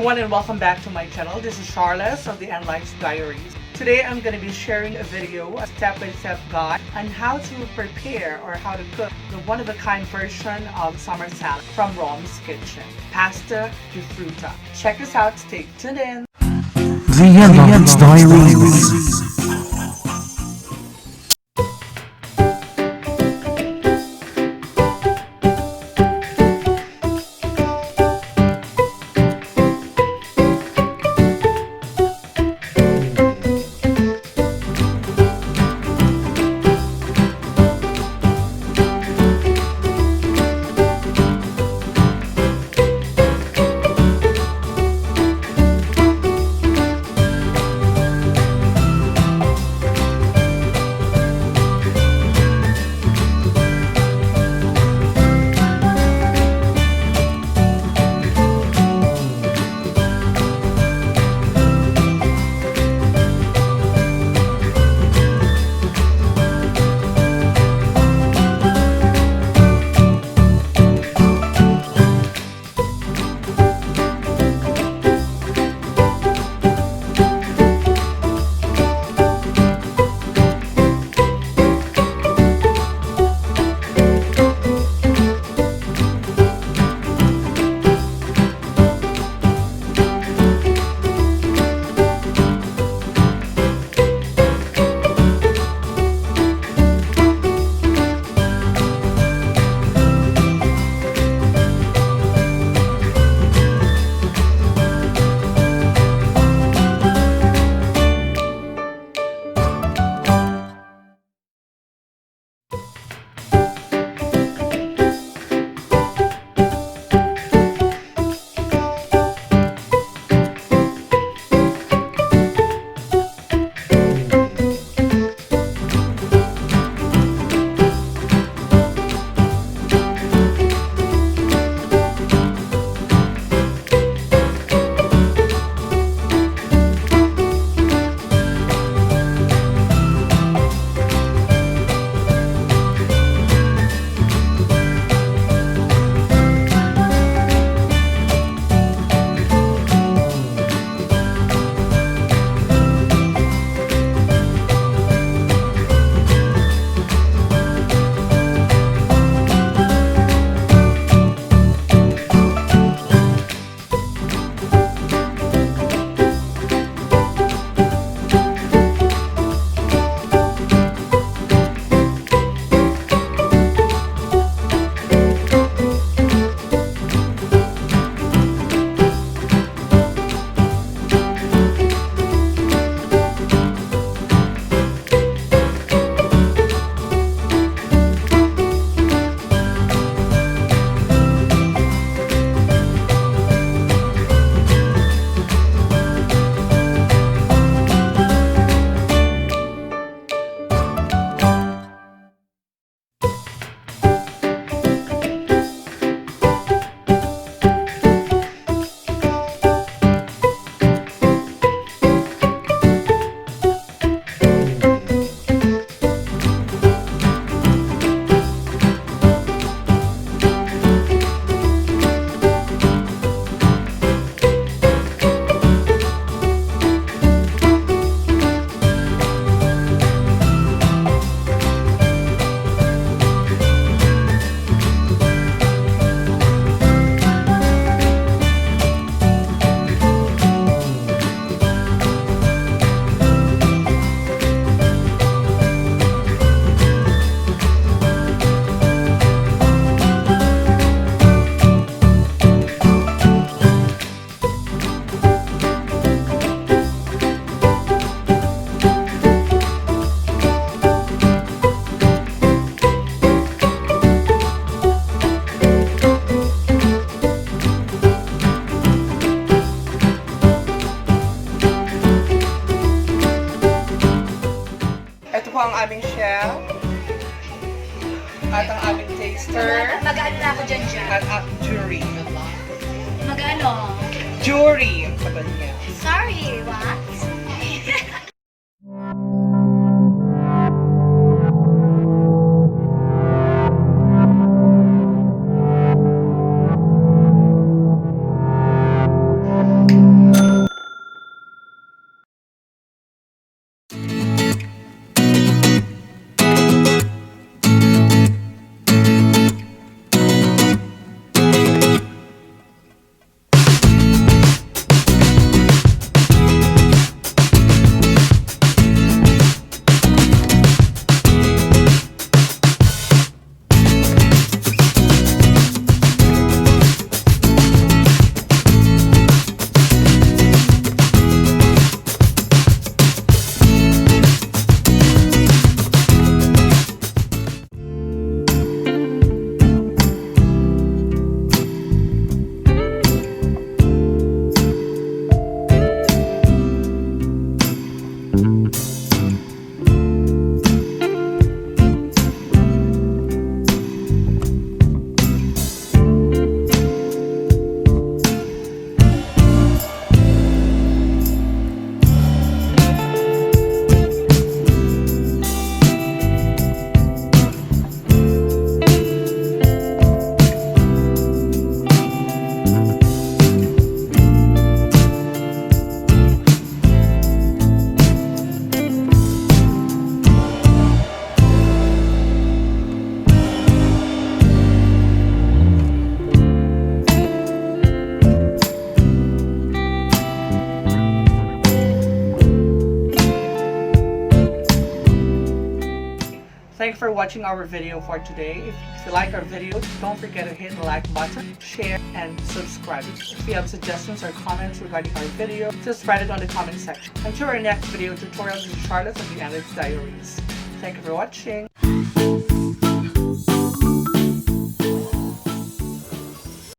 everyone and welcome back to my channel. This is Charles of the Endlights Diaries. Today I'm going to be sharing a video, a step-by-step guide on how to prepare or how to cook the one-of-a-kind version of summer salad from Rom's Kitchen. Pasta to Fruta. Check this out. Stay tuned in. The Endlights Diaries. Ito po ang aming chef at ang aming taster Mag-ano na ako dyan. at ang jury. Mag-ano? Jury ang sabi niya. Sorry, what? Thank you for watching our video for today. If you like our video, don't forget to hit the like button, share, and subscribe. If you have suggestions or comments regarding our video, just write it on the comment section. Until our next video tutorial, this is Charlotte of the Untitled Diaries. Thank you for watching.